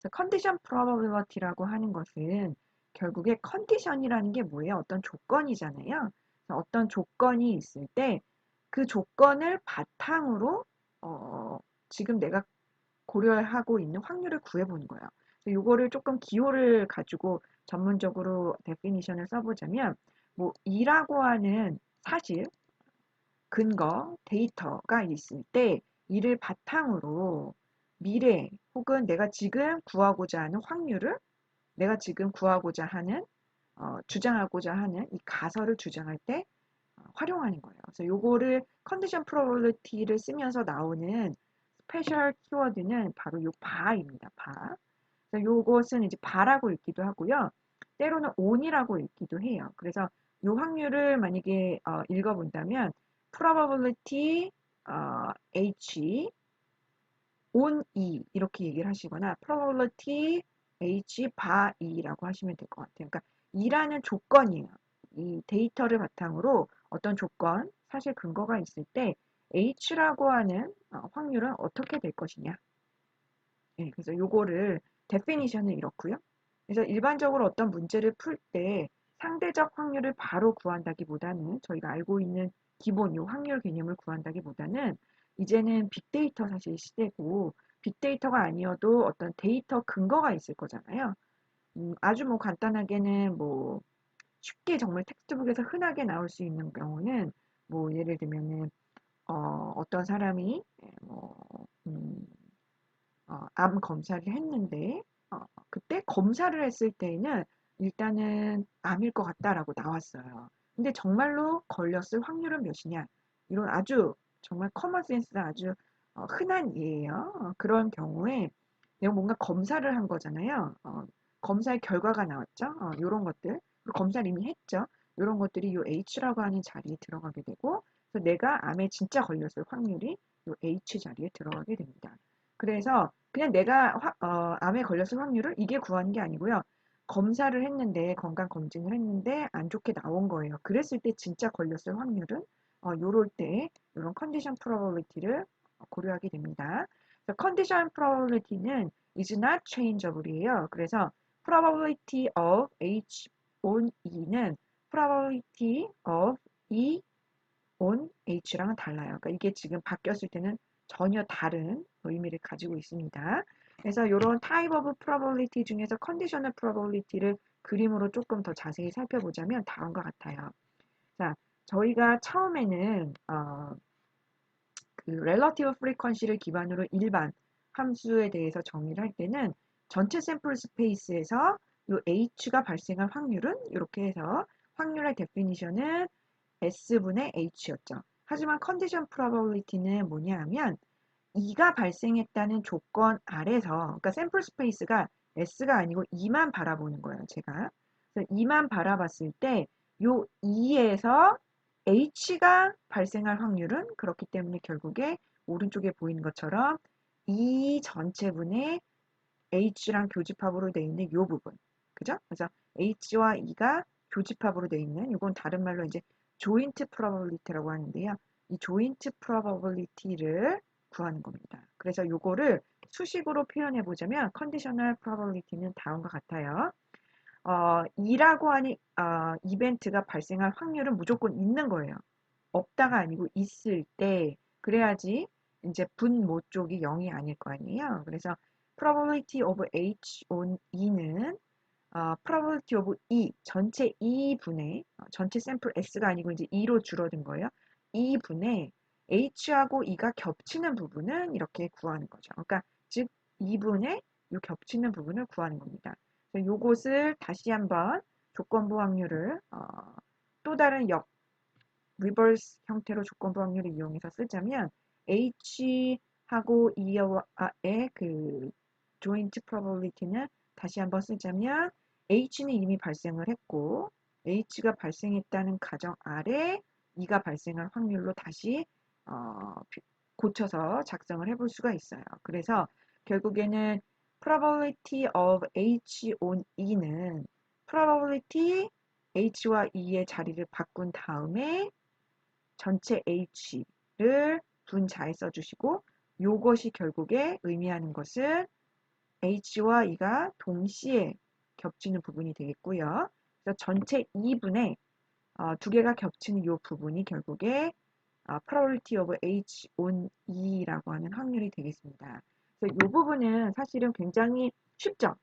그래서 컨디션 프로버빌리티라고 하는 것은 결국에 컨디션이라는 게 뭐예요? 어떤 조건이잖아요. 그래서 어떤 조건이 있을 때 그 조건을 바탕으로 지금 내가 고려하고 있는 확률을 구해보는 거예요. 그래서 이거를 조금 기호를 가지고 전문적으로 데피니션을 써보자면 뭐 이라고 하는 사실, 근거, 데이터가 있을 때 이를 바탕으로 미래 혹은 내가 지금 구하고자 하는 확률을 내가 지금 구하고자 하는 주장하고자 하는 이 가설을 주장할 때 활용하는 거예요. 그래서 요거를 컨디션 프로버빌리티를 쓰면서 나오는 스페셜 키워드는 바로 요 바입니다. 바. 그래서 요것은 이제 바라고 읽기도 하고요. 때로는 on이라고 읽기도 해요. 그래서 요 확률을 만약에 읽어본다면 probability H on E 이렇게 얘기를 하시거나 probability H 바 E라고 하시면 될 것 같아요. 그러니까 E라는 조건이에요. 이 데이터를 바탕으로 어떤 조건, 사실 근거가 있을 때 H라고 하는 확률은 어떻게 될 것이냐. 예, 그래서 요거를 definition은 이렇고요. 그래서 일반적으로 어떤 문제를 풀 때 상대적 확률을 바로 구한다기보다는 저희가 알고 있는 기본 요 확률 개념을 구한다기보다는 이제는 빅데이터 사실 시대고 빅데이터가 아니어도 어떤 데이터 근거가 있을 거잖아요. 아주 뭐 간단하게는 뭐 쉽게 정말 텍스트북에서 흔하게 나올 수 있는 경우는 뭐 예를 들면은 어떤 사람이 암 검사를 했는데 그때 검사를 했을 때에는 일단은 암일 것 같다라고 나왔어요. 근데 정말로 걸렸을 확률은 몇이냐? 이런 아주 정말 커먼 센스가 아주 흔한 예예요. 그런 경우에 내가 뭔가 검사를 한 거잖아요. 검사의 결과가 나왔죠. 요런 것들. 그리고 검사를 이미 했죠. 요런 것들이 요 H라고 하는 자리에 들어가게 되고 그래서 내가 암에 진짜 걸렸을 확률이 요 H 자리에 들어가게 됩니다. 그래서 그냥 내가 암에 걸렸을 확률을 이게 구하는 게 아니고요. 검사를 했는데 건강 검진을 했는데 안 좋게 나온 거예요. 그랬을 때 진짜 걸렸을 확률은 요럴 때 요런 컨디션 프로버빌리티를 고려하게 됩니다. 그래서 컨디션 프로버빌리티는 is not changeable이에요. 그래서 probability of H on E는 probability of E on H랑은 달라요. 그러니까 이게 지금 바뀌었을 때는 전혀 다른 의미를 가지고 있습니다. 그래서 이런 type of probability 중에서 conditional probability를 그림으로 조금 더 자세히 살펴보자면 다음과 같아요. 자, 저희가 처음에는 그 relative frequency를 기반으로 일반 함수에 대해서 정의를 할 때는 전체 샘플 스페이스에서 이 H가 발생할 확률은 이렇게 해서 확률의 데피니션은 S분의 H였죠. 하지만 컨디션 프로버빌리티는 뭐냐 하면 E가 발생했다는 조건 아래서 그러니까 샘플 스페이스가 S가 아니고 E만 바라보는 거예요. 제가. 그래서 E만 바라봤을 때 요 E에서 H가 발생할 확률은 그렇기 때문에 결국에 오른쪽에 보이는 것처럼 E 전체분의 H랑 교집합으로 되어 있는 요 부분. 그죠? 그래서 H와 E가 교집합으로 되어 있는 이건 다른 말로 이제 조인트 프로버빌리티라고 하는데요. 이 조인트 프로버빌리티를 구하는 겁니다. 그래서 요거를 수식으로 표현해 보자면 컨디셔널 프로버빌리티는 다음과 같아요. E라고 하는 이벤트가 발생할 확률은 무조건 있는 거예요. 없다가 아니고 있을 때 그래야지 이제 분모 쪽이 0이 아닐 거 아니에요. 그래서 probability of H on E는 probability of E 전체 E분의 전체 샘플 S가 아니고 이제 E로 줄어든 거예요. E분의 H하고 E가 겹치는 부분은 이렇게 구하는 거죠. 그러니까 즉 2분의 이 겹치는 부분을 구하는 겁니다. 요것을 다시 한번 조건부 확률을 또 다른 리버스 형태로 조건부 확률을 이용해서 쓰자면 H하고 E의 그 joint probability는 다시 한번 쓰자면 H는 이미 발생을 했고 H가 발생했다는 가정 아래 E가 발생할 확률로 다시 고쳐서 작성을 해볼 수가 있어요. 그래서 결국에는 probability of H on E는 probability H와 E의 자리를 바꾼 다음에 전체 H를 분자에 써주시고 요것이 결국에 의미하는 것은 H와 E가 동시에 겹치는 부분이 되겠고요. 그래서 전체 2분의 두 개가 겹치는 이 부분이 결국에 probability of H on E라고 하는 확률이 되겠습니다. 그래서 이 부분은 사실은 굉장히 쉽죠.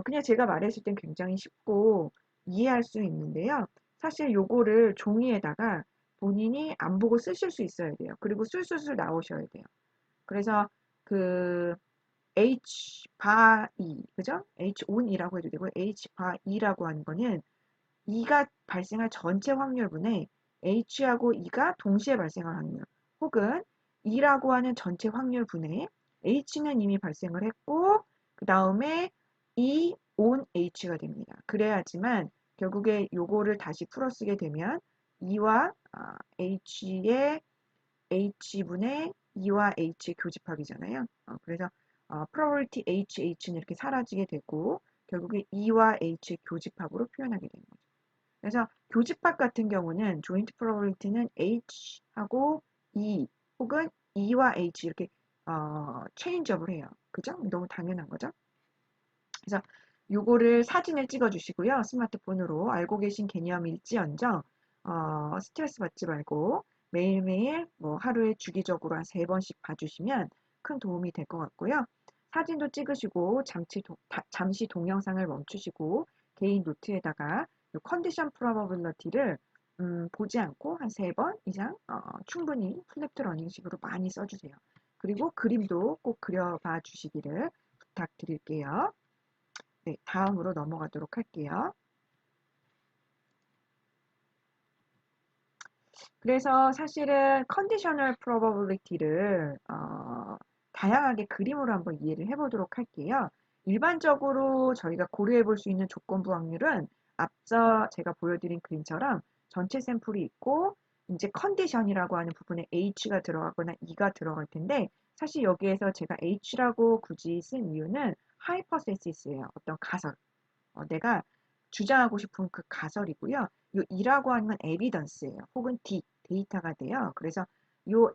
그냥 제가 말했을 땐 굉장히 쉽고 이해할 수 있는데요. 사실 요거를 종이에다가 본인이 안 보고 쓰실 수 있어야 돼요. 그리고 술술술 나오셔야 돼요. 그래서 그 H 바 E, 그죠? H on이라고 해도 되고 H 바 E라고 하는 거는 E가 발생할 전체 확률분의 H하고 E가 동시에 발생할 확률, 혹은 E라고 하는 전체 확률분의 H는 이미 발생을 했고 그 다음에 E on H가 됩니다. 그래야지만 결국에 요거를 다시 풀어쓰게 되면 E와 H의 H분의 E와 H의 교집합이잖아요. 그래서 probability H는 이렇게 사라지게 되고 결국에 E와 H의 교집합으로 표현하게 되는 거죠. 그래서 교집합 같은 경우는 joint probability는 H하고 E 혹은 E와 H 이렇게 체인지업을 해요. 그죠? 너무 당연한 거죠. 그래서 요거를 사진을 찍어 주시고요. 스마트폰으로 알고 계신 개념일지언정 스트레스 받지 말고 매일매일 뭐 하루에 주기적으로 한 3번씩 봐주시면 큰 도움이 될 것 같고요. 사진도 찍으시고 잠시 동영상을 멈추시고 개인 노트에다가 요 컨디션 프로버빌리티를 보지 않고 한 3번 이상 충분히 플랩트 러닝식으로 많이 써주세요. 그리고 그림도 꼭 그려봐 주시기를 부탁드릴게요. 네, 다음으로 넘어가도록 할게요. 그래서 사실은 컨디셔널 프로버빌리티를 다양하게 그림으로 한번 이해를 해보도록 할게요. 일반적으로 저희가 고려해 볼 수 있는 조건부 확률은 앞서 제가 보여드린 그림처럼 전체 샘플이 있고 이제 컨디션이라고 하는 부분에 H가 들어가거나 E가 들어갈 텐데 사실 여기에서 제가 H라고 굳이 쓴 이유는 하이퍼세시스예요. 어떤 가설. 내가 주장하고 싶은 그 가설이고요. 요 E라고 하는 건 에비던스예요. 혹은 데이터가 돼요. 그래서 요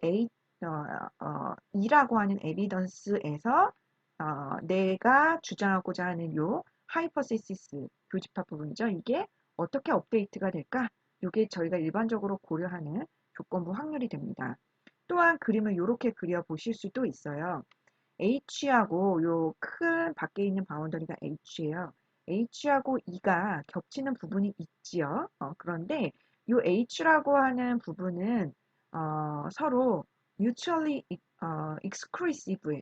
E라고 하는 에비던스에서 내가 주장하고자 하는 요 하이퍼세시스 교집합 부분이죠. 이게 어떻게 업데이트가 될까? 이게 저희가 일반적으로 고려하는 조건부 확률이 됩니다. 또한 그림을 이렇게 그려 보실 수도 있어요. H하고 요 큰 밖에 있는 바운더리가 H예요. H하고 E가 겹치는 부분이 있지요. 그런데 요 H라고 하는 부분은 서로 mutually exclusive예요.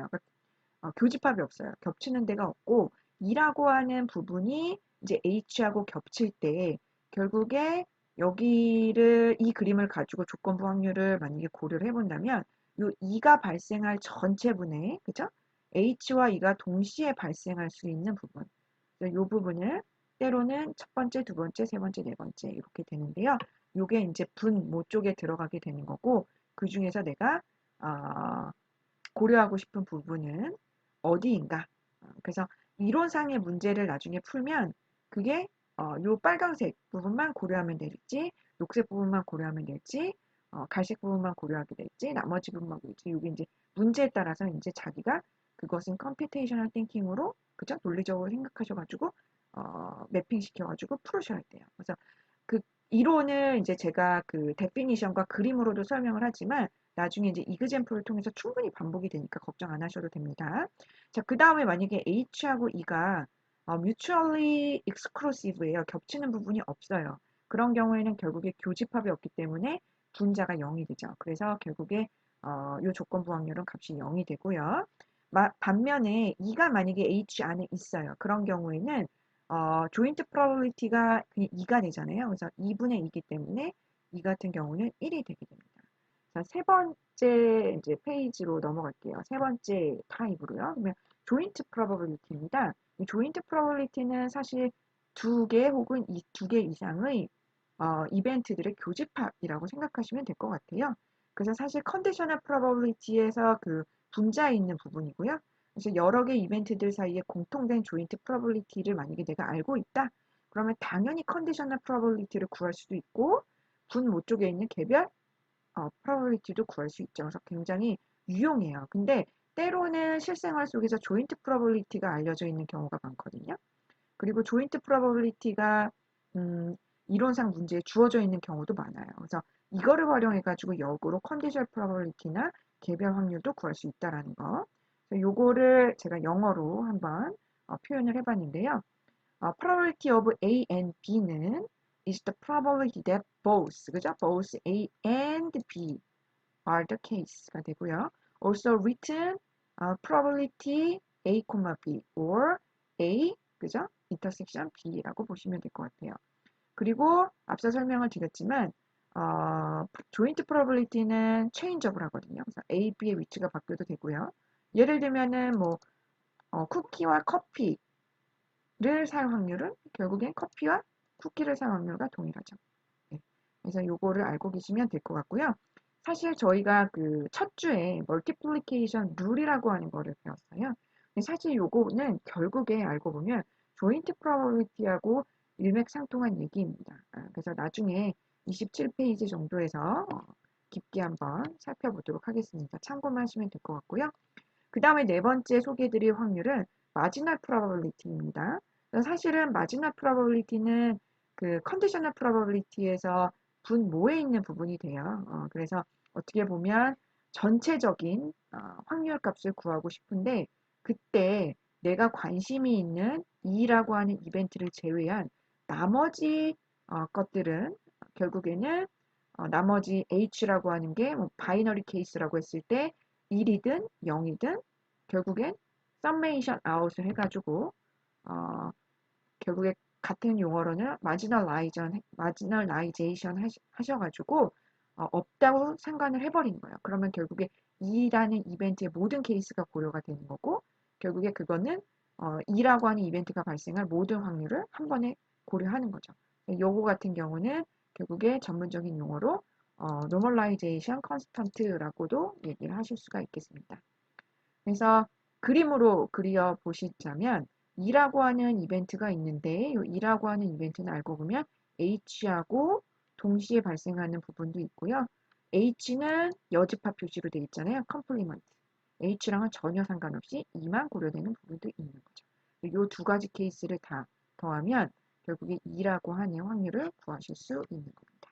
그러니까 교집합이 없어요. 겹치는 데가 없고 E라고 하는 부분이 이제 H하고 겹칠 때 결국에 여기를 이 그림을 가지고 조건부 확률을 만약에 고려를 해본다면 요 E가 발생할 전체분의 그죠? H와 E가 동시에 발생할 수 있는 부분. 이 부분을 때로는 첫 번째, 두 번째, 세 번째, 네 번째 이렇게 되는데요. 요게 이제 분모 쪽에 들어가게 되는 거고 그 중에서 내가 고려하고 싶은 부분은 어디인가? 그래서 이론상의 문제를 나중에 풀면 그게 요 빨강색 부분만 고려하면 될지, 녹색 부분만 고려하면 될지, 갈색 부분만 고려하게 될지, 나머지 부분만 고를지, 이게 이제 문제에 따라서 이제 자기가 그것은 컴퓨테이셔널 띵킹으로 그죠? 논리적으로 생각하셔가지고 매핑 시켜가지고 풀으셔야 돼요. 그래서 그 이론을 이제 제가 그 데피니션과 그림으로도 설명을 하지만 나중에 이제 이그젠플을 통해서 충분히 반복이 되니까 걱정 안 하셔도 됩니다. 자, 그 다음에 만약에 H하고 E가 mutually exclusive예요. 겹치는 부분이 없어요. 그런 경우에는 결국에 교집합이 없기 때문에 분자가 0이 되죠. 그래서 결국에 이 조건부 확률은 값이 0이 되고요. 반면에 E가 만약에 H 안에 있어요. 그런 경우에는 조인트 프로버빌리티가 그냥 2가 되잖아요. 그래서 2분의 2이기 때문에 이 같은 경우는 1이 되게 됩니다. 자, 세 번째 이제 페이지로 넘어갈게요. 세 번째 타입으로요. 그러면 조인트 프로버빌리티입니다. 이 조인트 프로버빌리티는 사실 두 개 혹은 이 두 개 이상의 이벤트들의 교집합이라고 생각하시면 될 것 같아요. 그래서 사실 컨디셔널 프로버빌리티에서 그 분자에 있는 부분이고요. 그래서 여러 개 이벤트들 사이에 공통된 조인트 프로버빌리티를 만약에 내가 알고 있다. 그러면 당연히 컨디셔널 프로버빌리티를 구할 수도 있고 분모 쪽에 있는 개별 probability도 구할 수 있죠. 그래서 굉장히 유용해요. 근데 때로는 실생활 속에서 조인트 프로버빌리티가 알려져 있는 경우가 많거든요. 그리고 조인트 프로버빌리티가 이론상 문제에 주어져 있는 경우도 많아요. 그래서 이거를 활용해 가지고 역으로 컨디션 프로버빌리티나 개별 확률도 구할 수 있다라는 거. 그래서 요거를 제가 영어로 한번 표현을 해봤는데요. probability of A and B는 is the probability that both, 그죠? both A and B are the case가 되고요. also written probability A, B or A, 그죠? intersection B라고 보시면 될 것 같아요. 그리고 앞서 설명을 드렸지만 조인트 프로버빌리티는 체인저블 하거든요. 그래서 A, B의 위치가 바뀌어도 되고요. 예를 들면은 뭐 쿠키와 커피를 살 확률은 결국엔 커피와 쿠키를 살 확률과 동일하죠. 네. 그래서 요거를 알고 계시면 될 것 같고요. 사실 저희가 그 첫 주에 멀티플리케이션 룰이라고 하는 거를 배웠어요. 근데 사실 요거는 결국에 알고 보면 조인트 프로버빌리티하고 일맥상통한 얘기입니다. 그래서 나중에 27페이지 정도에서 깊게 한번 살펴보도록 하겠습니다. 참고만 하시면 될 것 같고요. 그 다음에 네 번째 소개해드릴 확률은 마지널 프로버빌리티입니다. 사실은 마지널 프로버빌리티는 그 컨디셔널 프로버빌리티에서 분모에 있는 부분이 돼요. 그래서 어떻게 보면 전체적인 확률 값을 구하고 싶은데 그때 내가 관심이 있는 E라고 하는 이벤트를 제외한 나머지 것들은 결국에는 나머지 H라고 하는 게 뭐 바이너리 케이스라고 했을 때 1이든 0이든 결국엔 summation out을 해가지고 어, 결국에 같은 용어로는 마지널라이제이션 하셔가지고 없다고 상관을 해버리는 거예요. 그러면 결국에 2라는 이벤트의 모든 케이스가 고려가 되는 거고 결국에 그거는 2라고 하는 이벤트가 발생할 모든 확률을 한 번에 고려하는 거죠. 요거 같은 경우는 결국에 전문적인 용어로 normalization constant라고도 얘기를 하실 수가 있겠습니다. 그래서 그림으로 그려 보시자면 2라고 하는 이벤트가 있는데 이 2라고 하는 이벤트는 알고 보면 H하고 동시에 발생하는 부분도 있고요. H는 여집합 표시로 되어 있잖아요. 컴플리먼트. H랑은 전혀 상관없이 2만 고려되는 부분도 있는 거죠. 이 두 가지 케이스를 다 더하면 결국에 2라고 하는 확률을 구하실 수 있는 겁니다.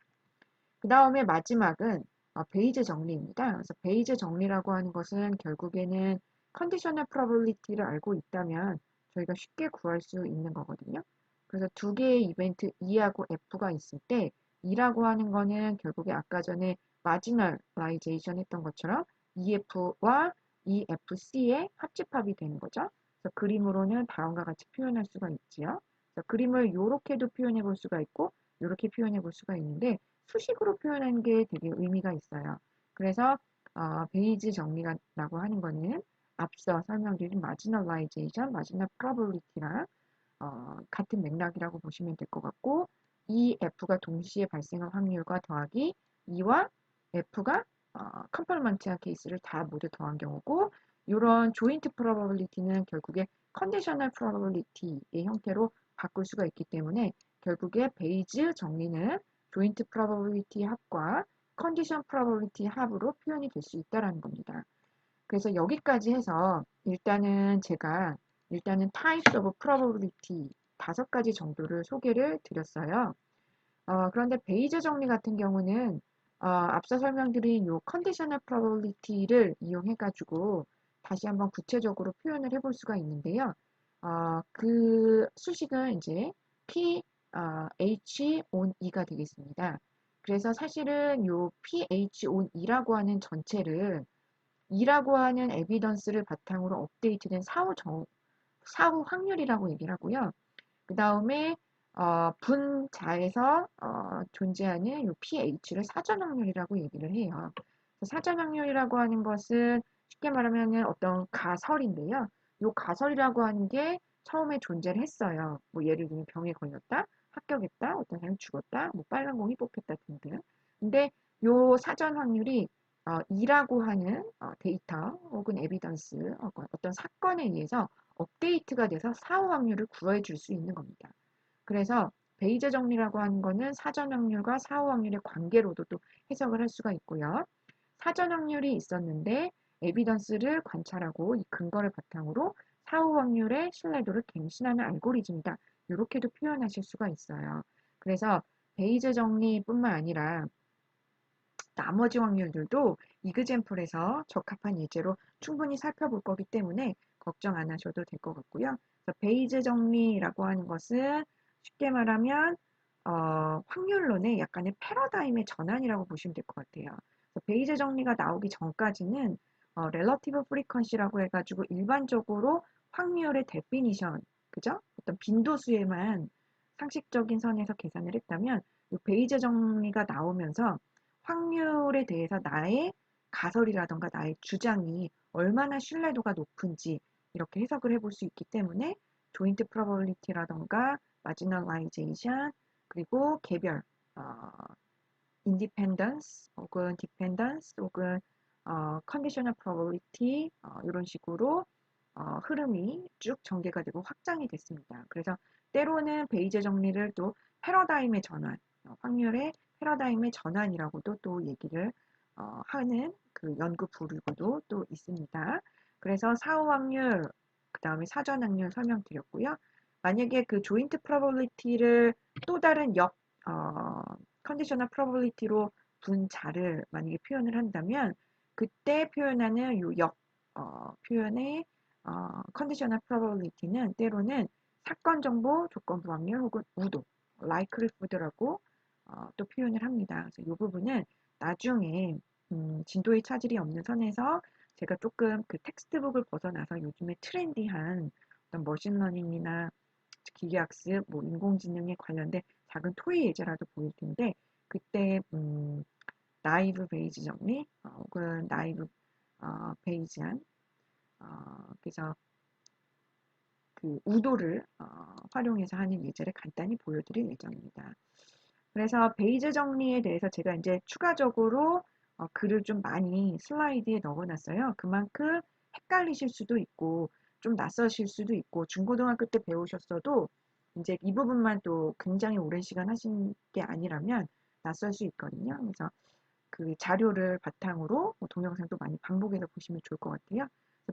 그 다음에 마지막은 베이즈 정리입니다. 그래서 베이즈 정리라고 하는 것은 결국에는 컨디셔널 프로버빌리티를 알고 있다면 저희가 쉽게 구할 수 있는 거거든요. 그래서 두 개의 이벤트 E하고 F가 있을 때 E라고 하는 거는 결국에 아까 전에 마지널라이제이션 했던 것처럼 EF와 EFC의 합집합이 되는 거죠. 그래서 그림으로는 다음과 같이 표현할 수가 있지요. 그래서 그림을 이렇게도 표현해 볼 수가 있고 이렇게 표현해 볼 수가 있는데 수식으로 표현하는 게 되게 의미가 있어요. 그래서 베이즈 정리라고 하는 거는 앞서 설명드린 마지널라이제이션, 마지널 프로버빌리티랑 같은 맥락이라고 보시면 될 것 같고 E, F가 동시에 발생할 확률과 더하기 E와 F가 컴플리먼트한 케이스를 다 모두 더한 경우고 이런 조인트 프로버빌리티는 결국에 컨디셔널 프로버빌리티의 형태로 바꿀 수가 있기 때문에 결국에 베이즈 정리는 조인트 프로버빌리티 합과 컨디션 프로버빌리티 합으로 표현이 될 수 있다는 겁니다. 그래서 여기까지 해서 일단은 types of probability 5가지 정도를 소개를 드렸어요. 그런데 베이즈 정리 같은 경우는 앞서 설명드린 요 conditional probability를 이용해 가지고 다시 한번 구체적으로 표현을 해볼 수가 있는데요. 그 수식은 이제 H on E가 되겠습니다. 그래서 사실은 요 PH on E라고 하는 전체를 E라고 하는 에비던스를 바탕으로 업데이트된 사후 확률이라고 얘기를 하고요. 그 다음에 분자에서 존재하는 요 pH를 사전 확률이라고 얘기를 해요. 사전 확률이라고 하는 것은 쉽게 말하면 어떤 가설인데요. 요 가설이라고 하는 게 처음에 존재를 했어요. 뭐 예를 들면 병에 걸렸다, 합격했다, 어떤 사람이 죽었다, 뭐 빨간 공이 뽑혔다 등등. 근데 요 사전 확률이 2라고 하는 데이터 혹은 에비던스 어떤 사건에 의해서 업데이트가 돼서 사후 확률을 구해줄 수 있는 겁니다. 그래서 베이제 정리라고 하는 거는 사전 확률과 사후 확률의 관계로도 또 해석을 할 수가 있고요. 사전 확률이 있었는데 에비던스를 관찰하고 이 근거를 바탕으로 사후 확률의 신뢰도를 갱신하는 알고리즘이다. 이렇게도 표현하실 수가 있어요. 그래서 베이즈 정리뿐만 아니라 나머지 확률들도 이그젠플에서 적합한 예제로 충분히 살펴볼 거기 때문에 걱정 안 하셔도 될 것 같고요. 그래서 베이즈 정리라고 하는 것은 쉽게 말하면 확률론의 약간의 패러다임의 전환이라고 보시면 될 것 같아요. 그래서 베이즈 정리가 나오기 전까지는 렐러티브 프리퀀시라고 해가지고 일반적으로 확률의 데피니션, 그죠? 어떤 빈도수에만 상식적인 선에서 계산을 했다면 이 베이즈 정리가 나오면서 확률에 대해서 나의 가설이라던가 나의 주장이 얼마나 신뢰도가 높은지 이렇게 해석을 해볼 수 있기 때문에 조인트 프로버빌리티라던가 마지널라이제이션 그리고 개별 인디펜던스 혹은 디펜던스 혹은 컨디셔널 프로버빌리티 이런 식으로 흐름이 쭉 전개가 되고 확장이 됐습니다. 그래서 때로는 베이제 정리를 또 패러다임의 전환, 확률의 패러다임의 전환이라고도 또 얘기를 하는 그 연구 부류도 또 있습니다. 그래서 사후 확률, 그 다음에 사전 확률 설명드렸고요. 만약에 그 조인트 프로버빌리티를 또 다른 컨디셔널 프로버빌리티로 분자를 만약에 표현을 한다면 그때 표현하는 표현의 컨디셔널 프로버빌리티는 때로는 사건 정보 조건부 확률 혹은 우도, 라이클리후드라고 또 표현을 합니다. 그래서 이 부분은 나중에 진도의 차질이 없는 선에서 제가 조금 그 텍스트북을 벗어나서 요즘에 트렌디한 어떤 머신러닝이나 기계학습, 뭐 인공지능에 관련된 작은 토의 예제라도 보일 텐데 그때 나이브 베이지 정리 혹은 나이브 베이지안 그래서 그 우도를 활용해서 하는 예제를 간단히 보여드릴 예정입니다. 그래서 베이즈 정리에 대해서 제가 이제 추가적으로 글을 좀 많이 슬라이드에 넣어놨어요. 그만큼 헷갈리실 수도 있고 좀 낯서실 수도 있고 중고등학교 때 배우셨어도 이제 이 부분만 또 굉장히 오랜 시간 하신 게 아니라면 낯설 수 있거든요. 그래서 그 자료를 바탕으로 동영상도 많이 반복해서 보시면 좋을 것 같아요.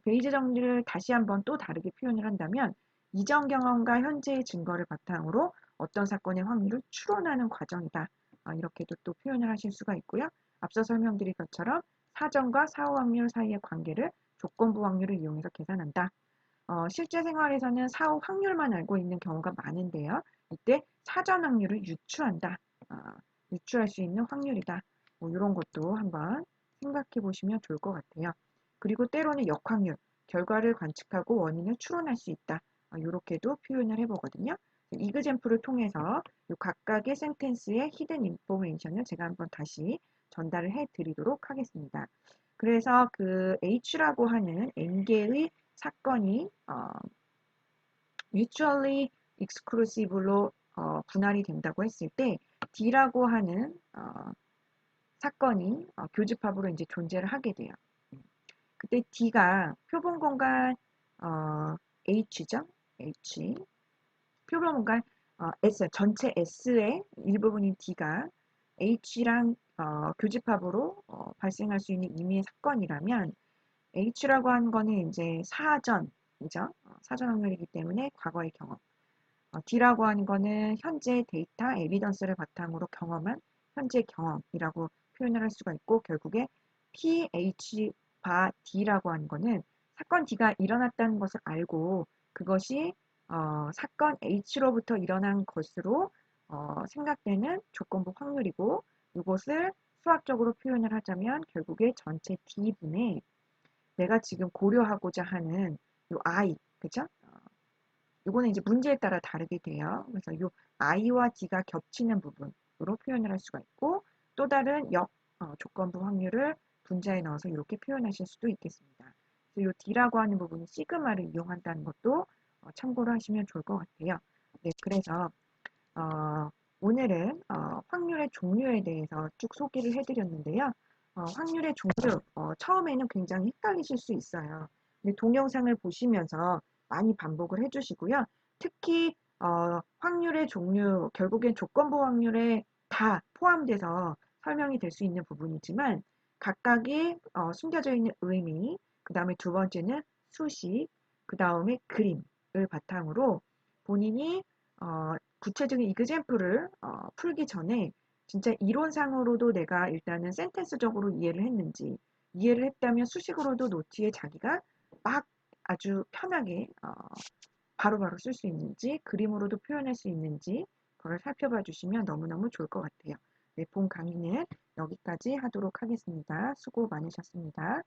베이즈 정리를 다시 한번 또 다르게 표현을 한다면 이전 경험과 현재의 증거를 바탕으로 어떤 사건의 확률을 추론하는 과정이다. 이렇게도 또 표현을 하실 수가 있고요. 앞서 설명드린 것처럼 사전과 사후 확률 사이의 관계를 조건부 확률을 이용해서 계산한다. 실제 생활에서는 사후 확률만 알고 있는 경우가 많은데요. 이때 사전 확률을 유추한다. 유추할 수 있는 확률이다. 뭐 이런 것도 한번 생각해 보시면 좋을 것 같아요. 그리고 때로는 역확률, 결과를 관측하고 원인을 추론할 수 있다. 이렇게도 표현을 해보거든요. 이그젠플을 통해서 이 각각의 센텐스의 히든 인포메이션을 제가 한번 다시 전달을 해드리도록 하겠습니다. 그래서 그 H라고 하는 N개의 사건이 mutually exclusive로 분할이 된다고 했을 때 D라고 하는 사건이 교집합으로 이제 존재를 하게 돼요. 그때 D가 표본 공간 H죠. H 표본 공간 S 전체 S의 일부분인 D가 H랑 교집합으로 발생할 수 있는 임의의 사건이라면 H라고 하는 거는 이제 사전이죠. 사전 확률이기 때문에 과거의 경험. D라고 하는 거는 현재 데이터 에비던스를 바탕으로 경험한 현재 경험이라고 표현을 할 수가 있고 결국에 PH 바 D라고 하는 거는 사건 D가 일어났다는 것을 알고 그것이 사건 H로부터 일어난 것으로 생각되는 조건부 확률이고 이것을 수학적으로 표현을 하자면 결국에 전체 D분의 내가 지금 고려하고자 하는 요 I, 그죠? 요거는 이제 문제에 따라 다르게 돼요. 그래서 요 I와 D가 겹치는 부분으로 표현을 할 수가 있고 또 다른 조건부 확률을 분자에 넣어서 이렇게 표현하실 수도 있겠습니다. 그래서 요 D라고 하는 부분은 시그마를 이용한다는 것도 참고로 하시면 좋을 것 같아요. 네, 그래서 오늘은 확률의 종류에 대해서 쭉 소개를 해드렸는데요. 확률의 종류, 처음에는 굉장히 헷갈리실 수 있어요. 근데 동영상을 보시면서 많이 반복을 해주시고요. 특히 확률의 종류, 결국엔 조건부 확률에 다 포함돼서 설명이 될 수 있는 부분이지만 각각의 숨겨져 있는 의미, 그 다음에 두 번째는 수식, 그 다음에 그림을 바탕으로 본인이 구체적인 이그젬플을 풀기 전에 진짜 이론상으로도 내가 일단은 센텐스적으로 이해를 했는지, 이해를 했다면 수식으로도 노트에 자기가 막 아주 편하게 바로바로 쓸 수 있는지, 그림으로도 표현할 수 있는지, 그걸 살펴봐 주시면 너무너무 좋을 것 같아요. 네, 본 강의는 여기까지 하도록 하겠습니다. 수고 많으셨습니다.